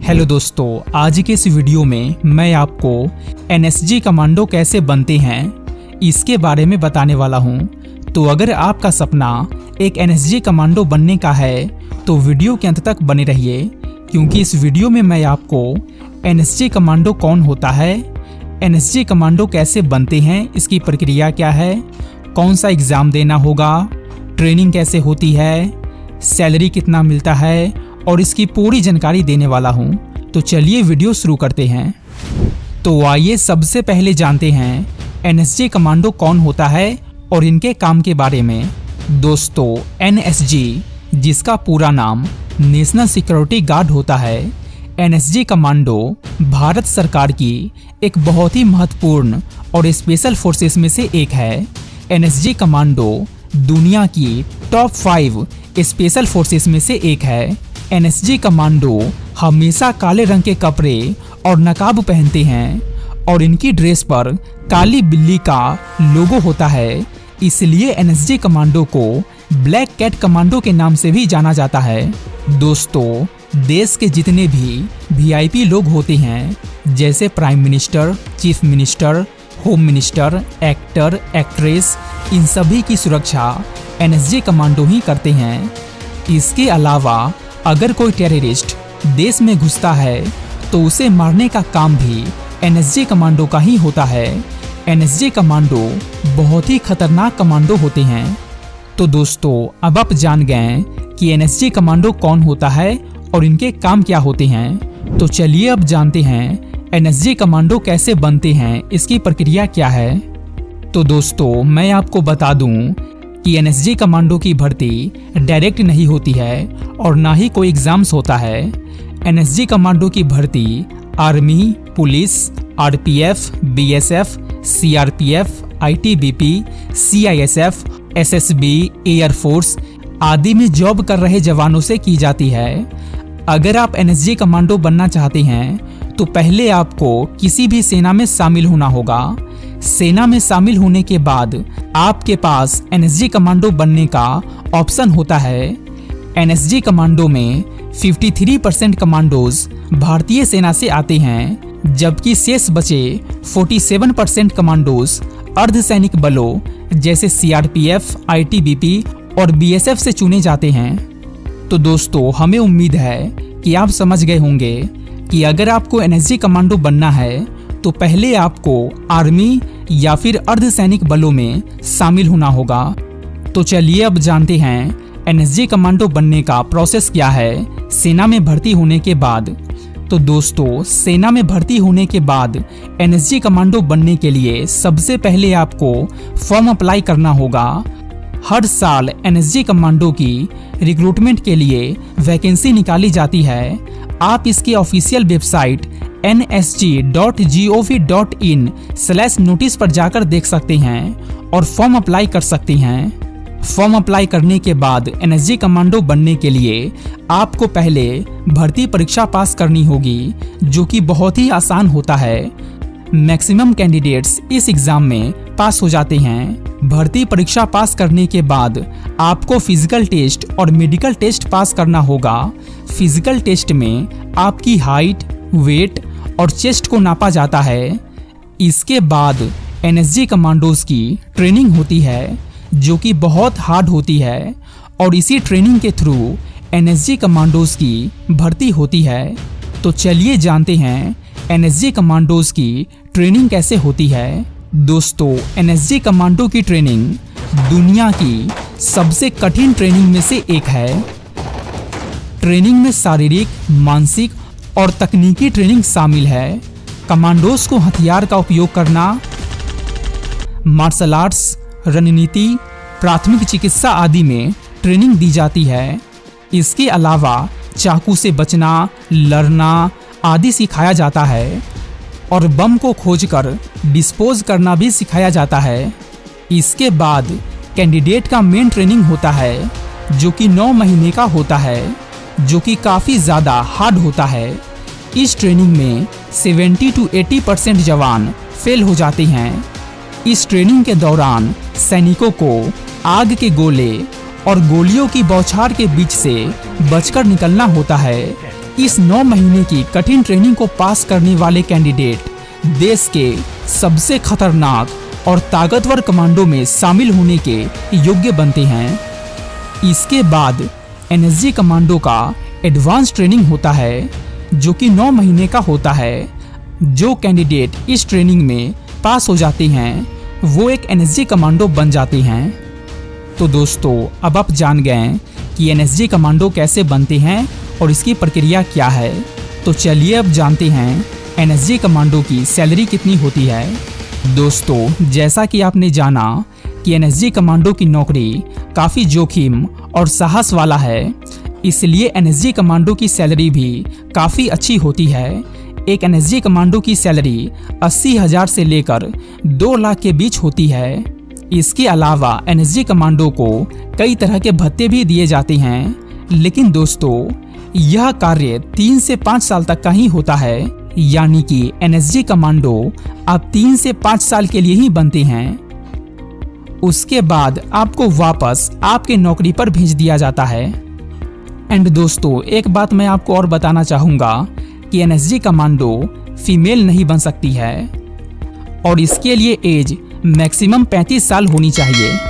Hello दोस्तों, आज के इस वीडियो में मैं आपको एनएसजी कमांडो कैसे बनते हैं इसके बारे में बताने वाला हूं। तो अगर आपका सपना एक एनएसजी कमांडो बनने का है तो वीडियो के अंत तक बने रहिए, क्योंकि इस वीडियो में मैं आपको एनएसजी कमांडो कौन होता है, एनएसजी कमांडो कैसे बनते हैं, इसकी प्रक्रिया क्या है, कौन सा एग्ज़ाम देना होगा, ट्रेनिंग कैसे होती है, सैलरी कितना मिलता है और इसकी पूरी जानकारी देने वाला हूं। तो चलिए वीडियो शुरू करते हैं। तो आइए सबसे पहले जानते हैं एनएसजी कमांडो कौन होता है और इनके काम के बारे में। दोस्तों, एनएसजी जिसका पूरा नाम नेशनल सिक्योरिटी गार्ड होता है, एनएसजी कमांडो भारत सरकार की एक बहुत ही महत्वपूर्ण और स्पेशल फोर्सेस में से एक है। एनएसजी कमांडो दुनिया की टॉप 5 स्पेशल फोर्सेस में से एक है। एनएसजी कमांडो हमेशा काले रंग के कपड़े और नकाब पहनते हैं और इनकी ड्रेस पर काली बिल्ली का लोगो होता है, इसलिए एनएसजी कमांडो को ब्लैक कैट कमांडो के नाम से भी जाना जाता है। दोस्तों, देश के जितने भी वीआईपी लोग होते हैं, जैसे prime minister, chief minister, home minister, actor, actress, इन सभी की सुरक्षा एनएसजी कमांडो ही करते हैं। इसके अलावा अगर कोई टेररिस्ट देश में घुसता है तो उसे मारने का काम भी एनएसजी कमांडो का ही होता है। एनएसजी कमांडो बहुत ही खतरनाक कमांडो होते हैं। तो दोस्तों, अब आप जान गए कि एनएसजी कमांडो कौन होता है और इनके काम क्या होते हैं। तो चलिए अब जानते हैं एनएसजी कमांडो कैसे बनते हैं, इसकी प्रक्रिया क्या है। तो दोस्तों, मैं आपको बता दूं कि एनएसजी कमांडो की भर्ती डायरेक्ट नहीं होती है और ना ही कोई एग्जाम्स होता है। एनएसजी कमांडो की भर्ती army, police, RPF, BSF, CRPF, ITBP, CISF, SSB, air force आदि में जॉब कर रहे जवानों से की जाती है। अगर आप एनएसजी कमांडो बनना चाहते हैं तो पहले आपको किसी भी सेना में शामिल होना होगा। सेना में शामिल होने के बाद आपके पास एनएसजी कमांडो बनने का ऑप्शन होता है। एनएसजी कमांडो में 53% कमांडोज भारतीय सेना से आते हैं, जबकि शेष बचे 47% कमांडोज अर्धसैनिक बलों जैसे सीआरपीएफ, आईटीबीपी और बीएसएफ से चुने जाते हैं। तो दोस्तों, हमें उम्मीद है कि आप समझ गए होंगे कि अगर आपको एनएसजी कमांडो बनना है तो पहले आपको आर्मी या फिर अर्धसैनिक बलों में शामिल होना होगा। तो चलिए अब जानते हैं एनएसजी कमांडो बनने का प्रोसेस क्या है सेना में भर्ती होने के बाद। तो दोस्तों, सेना में भर्ती होने के बाद एनएसजी कमांडो बनने के लिए सबसे पहले आपको फॉर्म अप्लाई करना होगा। हर साल एनएसजी कमांडो की रिक्रूटमेंट के लिए वैकेंसी निकाली जाती है। आप इसकी ऑफिशियल वेबसाइट nsg.gov.in/notice पर जाकर देख सकते हैं और फॉर्म अप्लाई कर सकते हैं। फॉर्म अप्लाई करने के बाद एनएसजी कमांडो बनने के लिए आपको पहले भर्ती परीक्षा पास करनी होगी, जो कि बहुत ही आसान होता है। मैक्सिमम कैंडिडेट्स इस एग्जाम में पास हो जाते हैं। भर्ती परीक्षा पास करने के बाद आपको फिजिकल टेस्ट और मेडिकल टेस्ट पास करना होगा। फिजिकल टेस्ट में आपकी हाइट, वेट और चेस्ट को नापा जाता है। इसके बाद एनएसजी कमांडोज की ट्रेनिंग होती है, जो कि बहुत हार्ड होती है और इसी ट्रेनिंग के थ्रू एनएसजी कमांडोज की भर्ती होती है। तो चलिए जानते हैं एनएसजी कमांडोज की ट्रेनिंग कैसे होती है। दोस्तों, एनएसजी कमांडो की ट्रेनिंग दुनिया की सबसे कठिन ट्रेनिंग में से एक है। ट्रेनिंग में शारीरिक, मानसिक और तकनीकी ट्रेनिंग शामिल है। कमांडोज को हथियार का उपयोग करना, मार्शल आर्ट्स, रणनीति, प्राथमिक चिकित्सा आदि में ट्रेनिंग दी जाती है। इसके अलावा चाकू से बचना, लड़ना आदि सिखाया जाता है और बम को खोजकर डिस्पोज करना भी सिखाया जाता है। इसके बाद कैंडिडेट का मेन ट्रेनिंग होता है, जो कि 9 महीने का होता है, जो कि काफ़ी ज़्यादा हार्ड होता है। इस ट्रेनिंग में 70 to 80% जवान फेल हो जाते हैं। इस ट्रेनिंग के दौरान सैनिकों को आग के गोले और गोलियों की बौछार के बीच से बचकर निकलना होता है। इस 9 महीने की कठिन ट्रेनिंग को पास करने वाले कैंडिडेट देश के सबसे खतरनाक और ताकतवर कमांडो में शामिल होने के योग्य बनते हैं। इसके बाद एनएसजी कमांडो का एडवांस ट्रेनिंग होता है जो कि 9 महीने का होता है। जो कैंडिडेट इस ट्रेनिंग में पास हो जाते हैं वो एक एनएसजी कमांडो बन जाते हैं। तो दोस्तों, अब आप जान गए कि एनएसजी कमांडो कैसे बनते हैं और इसकी प्रक्रिया क्या है। तो चलिए अब जानते हैं एनएसजी कमांडो की सैलरी कितनी होती है। दोस्तों, जैसा कि आपने जाना कि एनएसजी कमांडो की नौकरी काफ़ी जोखिम और साहस वाला है, इसलिए एनएसजी कमांडो की सैलरी भी काफ़ी अच्छी होती है। एक एनएसजी कमांडो की सैलरी 80,000 से लेकर 2 लाख के बीच होती है। इसके अलावा एनएसजी कमांडो को कई तरह के भत्ते भी दिए जाते हैं, लेकिन दोस्तों यह कार्य 3 से 5 साल तक का ही होता है, यानी कि एनएसजी कमांडो आप 3 से 5 साल के लिए ही बनते हैं। उसके बाद आपको वापस आपके नौकरी पर भेज दिया जाता है। एंड दोस्तों, एक बात मैं आपको और बताना चाहूँगा कि एनएसजी कमांडो फीमेल नहीं बन सकती है और इसके लिए एज मैक्सिमम 35 साल होनी चाहिए।